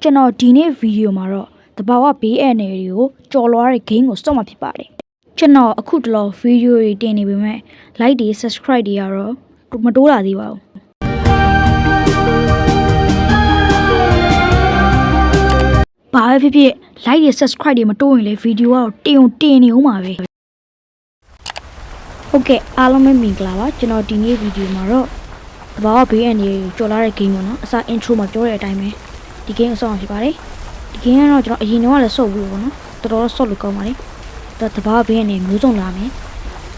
ကျွန်တော်ဒီနေ့ဗီဒီယိုမှာတော့တဘာဝဘေးအန္တရာယ်တွေကိုကြော်လွှားတဲ့ game ကိုစောင့်မှာဖြစ်ပါတယ်ကျွန်တော်အခုတလောဗီဒီယိုတွေတင်နေပေမဲ့ like တွေ subscribe တွေကတော့မတိုးလာသေးပါဘူးဘာပဲဖြစ်ဖြစ် like တွေ subscribe တွေမတိုးရင်လေဗီဒီယိုကတော့တင်နေဦးမှာပဲဟုတ်ကဲ့အားလုံးပဲမင်္ဂလာပါကျွန်တော်ဒီနေ့ဗီဒီယိုမှာတော့တဘာဝဘေးအန္တရာယ်ကိုကြော်လွှားတဲ့ game ပေါ့နော်အစ intro မှာပြောတဲ့အတိုင်းပဲဒီ game ကိုစောင့်မှာဖြစ်ပါတယ်ဒီ game ကတော့ကျွန်တော်အရင်တော့လည်းစော့ဘူးပေါ့နော်တော်တော်စော့လို့ကောင်းပါလေဒါတဘာဘေးကနေမျိုးစုံလာမယ်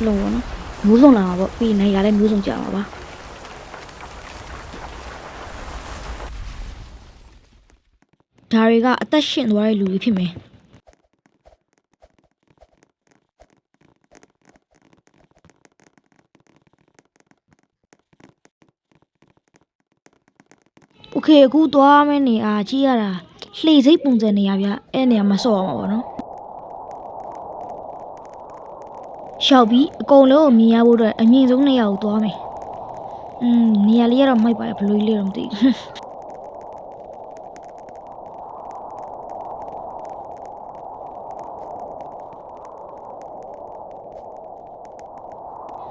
လို့ပေါ့နော်မျိုးစုံလာမှာပေါ့ပြီးနေရလဲမျိုးစုံကြမှာပါဒါတွေကအသက်ရှင်သွားတဲ့လူတွေဖြစ်မယ်โอเคအခုသွားမယ့်နေရာကြည့်ရတာလှေစိတ်ပုံစံနေရာဗျအဲ့နေရာမှာစော့အောင်ပါဗောနော်ရှောက်ပြီးအကုန်လုံးကိုမြင်ရဖို့အတွက်အမြင့်ဆုံးနေရာကိုသွားမယ်နေရာလေးကတော့မိုက်ပါတယ်ဘယ်လိုလေးတော့မသိဘူး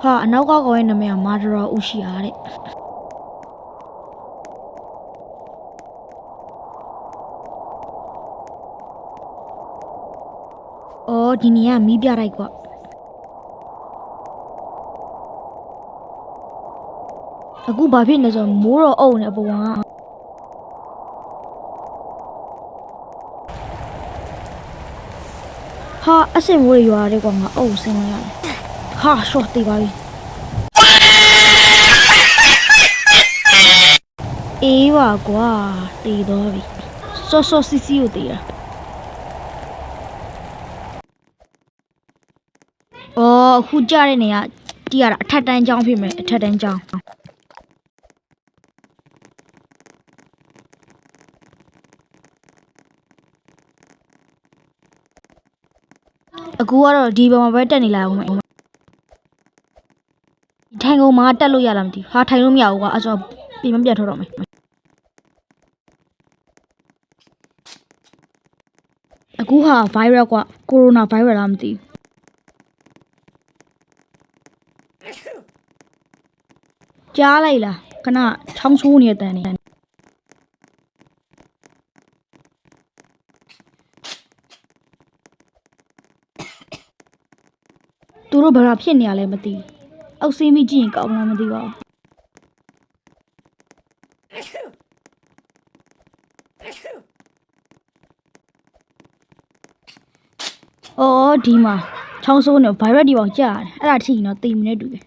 ဟာအနောက်ကကောင်ရဲ့နာမည်ကမာဒရာဦးရှိအားတဲ့အော်ဒီနေရာမီးပြလိုက်ကွာအခုဘာဖြစ်နေဆိုမိုးတော့အုံနေပုံကဟာအစင်မိုးရွာတဲ့ကွာငါအုံဆင်းလိုက်ရတယ်ဟာရှော့တေးပါပြီအေးပါကွာတေးတော့ပြီစောစီစီကိုတေးတာအော်အခုကြားတဲ့နေရာတီးရတာအထက်တန်းကျောင်းဖြစ်မယ်အထက်တန်းကျောင်းအခုကတော့ဒီဘက်မှာပဲတက်နေလိုက်အောင်မယ်ထိုင်ကုန်မှာတက်လို့ရလားမသိဘူးဟာထိုင်လို့မရဘူးကွာအဲ့ဆိုပြင်မပြတ်ထွက်တော့မယ်အခုဟာ virus ကွာ corona virus လားမသိဘူးကြားလိုက်လားခဏချောင်းဆိုးနေတဲ့အတန်နေသူတို့ဘာဖြစ်နေရလဲမသိဘူးအောက်ဆေးမိကြည့်ရင်ကောင်းလားမသိပါဘူးအော်ဒီမှာချောင်းဆိုးနေ virus ဒီပေါင်ကြားတယ်အဲ့ဒါထိရင်တော့တိမ်မနေတူတယ်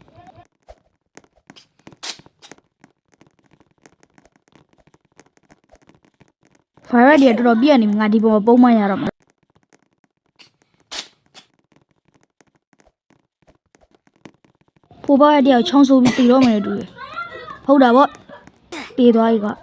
virus တွေတော်တော်ပြည့်နေငါဒီပေါ်မှာပုံမှန်ရတော့မှာဖိုးပါရတဲ့ချောင်းဆိုးပြီးတည်တော့မယ်တူတယ်ဟုတ်တာဗောပြေးသွားပြီကွာ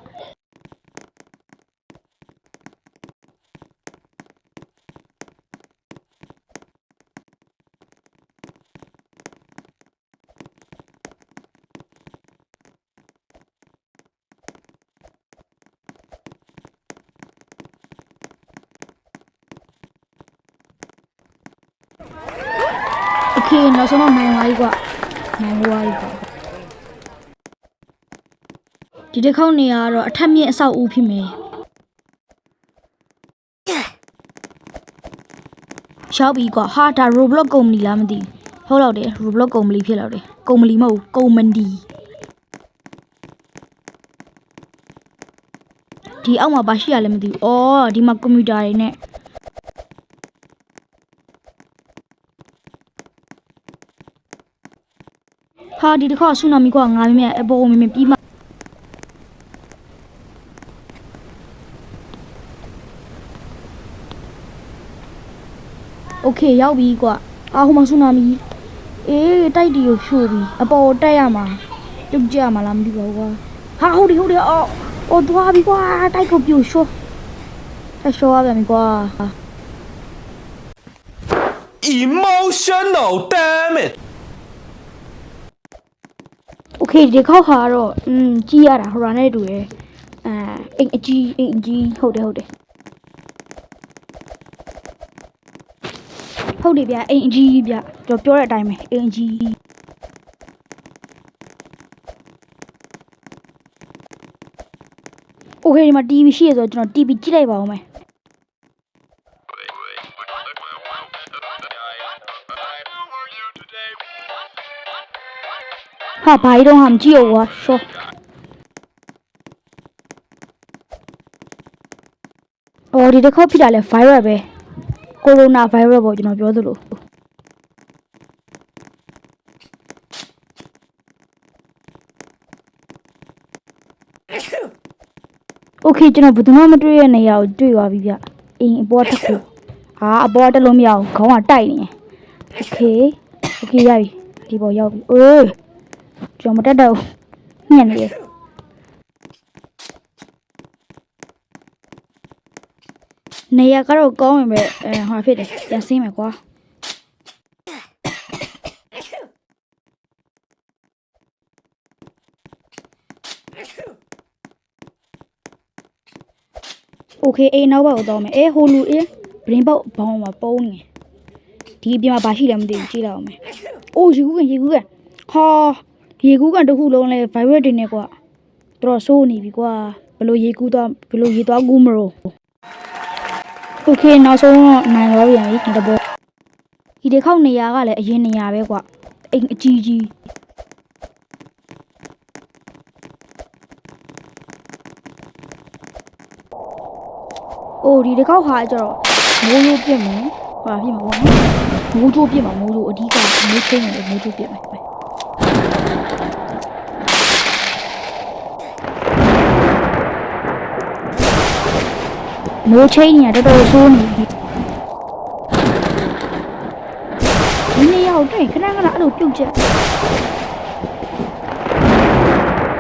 โอเคနောက်ဆုံးတော့နိုင်သွားပြီကွာနိုင်သွားပြီကွာဒီတစ်ခေါက်နေရတော့အထက်မြင့်အဆောက်အဦဖြစ်မယ်ရှောက်ပြီကွာဟာဒါ Roblox ကုမ္ပဏီလားမသိဘူးဟုတ်တော့တယ် Roblox ကုမ္ပဏီဖြစ်တော့တယ်ကုမ္ပဏီမဟုတ်ကုမ္ပဏီဒီအောက်မှာဘာရှိရလဲမသိဘူးအော်ဒီမှာကွန်ပျူတာတွေနဲ့ဟာဒီတစ်ခါဆူနာမီကွာငါမြင်အပေါ်မြင်ပြီးမှโอเคရောက်ပြီကွာအာဟိုမှာဆူနာမီအေးတိုက်တီကိုဖြိုးပြီးအပေါ်တက်ရမှာပြုတ်ကြမှာလားမသိပါဘူးကွာဟာဟုတ်တယ်အော်သွားပြီကွာတိုက်ကိုပြိုရှော့ရှော့ရပြန်ပြီကွာ Emotional damn it โอเคဒီခေါက်ခါတော့ကြည့်ရတာဟိုရာနဲ့တူတယ် အိမ်အကြီးဟုတ်တယ်ဗျအိမ်အကြီးဗျကျွန်တော်ပြောတဲ့အတိုင်းပဲအိမ်အကြီးโอเคဒီမှာ TV ရှိရဆိုတော့ကျွန်တော် TV ကြည့်လိုက်ပါဦးမယ်ဟာဘာကြီးတော့မကြည့်ရောကွာရှော့အော်ဒီတစ်ခေါက်ဖြစ်တာလဲ virus ပဲကိုရိုနာ virus ပေါ့ကျွန်တော်ပြောသလိုโอเคကျွန်တော်ဘယ်သူမှမတွေ့ရနေရအောင်တွေ့သွားပြီဗျအိမ်အပေါ်တစ်ခုဟာအပေါ်တက်လို့မရအောင်ခေါင်းကတိုက်နေโอเคရပြီဒီပေါ်ရောက်ပြီအေးကျွန်တော်မတက်တော့ညံ့နေရနေရကတော့ကောင်းရင်ပဲဟောဖြစ်တယ်ပြန်ဆင်းမယ်ကွာโอเคအေးနောက်ဘက်ကိုတော့မယ်ဟိုလူဘရင်းပေါက်ဘောင်းမှာပုံးနေဒီအပြင်မှာဘာရှိလဲမသိဘူးကြည့်လိုက်အောင်မယ်အိုးရေကူးကန်ဟာရေကူးကန်တစ်ခုလုံးလဲ virus တွေနဲ့ကွာတော်ဆိုးနေပြီကွာဘယ်လိုရေသွားကူးမလို့โอเคနောက်ဆုံးတော့နိုင်သွားပြန်ပြီဒီတစ်ခေါက်နေရာကလည်းအရင်နေရာပဲကွာအိမ်အကြီးအိုးဒီတစ်ခေါက်ဟာကျတော့မိုးရိုးပြစ်မယ်ဟာပြစ်မှာပေါ့နော်မိုးကြိုးပြစ်မှာမိုးကြိုးအဓိကမိုးချင်းတယ်မိုးကြိုးပြစ်မယ်မိုးချင်းညာတော်တော်ဆိုးနေပြီဒီနေရာကိုတွေ့ခဏအဲ့လိုပြုတ်ချက်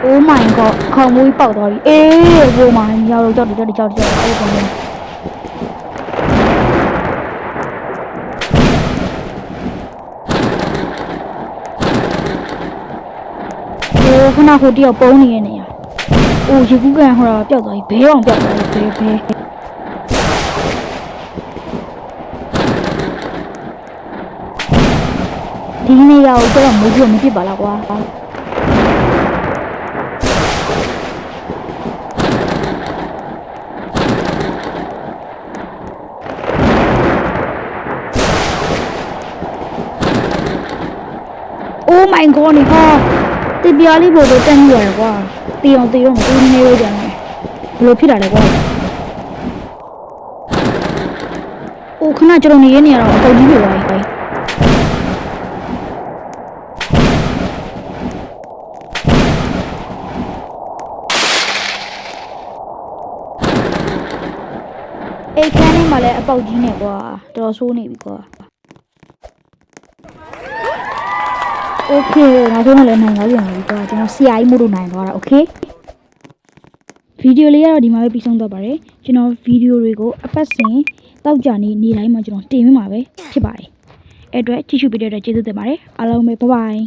Oh my god ခေါင်းမွေးပေါက်သွားပြီအေးဟိုမှာရောက်တော့ကြောက်အဲ့လိုပုံစံခဏဟိုတယောက်ပုံးနေရနေရအိုးရေကူးကန်ဟိုတော့ပျောက်သွားပြီဘဲအောင်ပျောက်သွားပြီဘဲဒီနေရာကိုတော့မိုးကြိုးမပြစ်ပါလားကွာOh my god နေဟာတပြားလေးပေါ်တော့တက်နေရတယ်ကွာတေးအောင်မတူနေရောကြတယ်ဘယ်လိုဖြစ်တာလဲကွာအိုခဏကျွန်တော်နေရတော့အတော်ကြီးပြသွားပြီအိတ်ခန်းထဲမှာလည်းအပေါက်ကြီးနေကွာတော်ဆိုးနေပြီကွာโอเคနောက်ဆုံးလည်းနိုင်သွားပြန်ပြီကွာကျွန်တော်ဆရာကြီးမို့လို့နိုင်သွားတာโอเคဗီဒီယိုလေးကတော့ဒီမှာပဲပြီးဆုံးသွားပါတယ်ကျွန်တော်ဗီဒီယိုတွေကိုအပတ်စဉ်တောက်ကြနေတိုင်းမှာကျွန်တော်တင်ပေးမှာပဲဖြစ်ပါတယ်အဲ့အတွက်ကြည့်ရှုပေးတဲ့အတွက်ကျေးဇူးတင်ပါတယ်အားလုံးပဲဘိုင်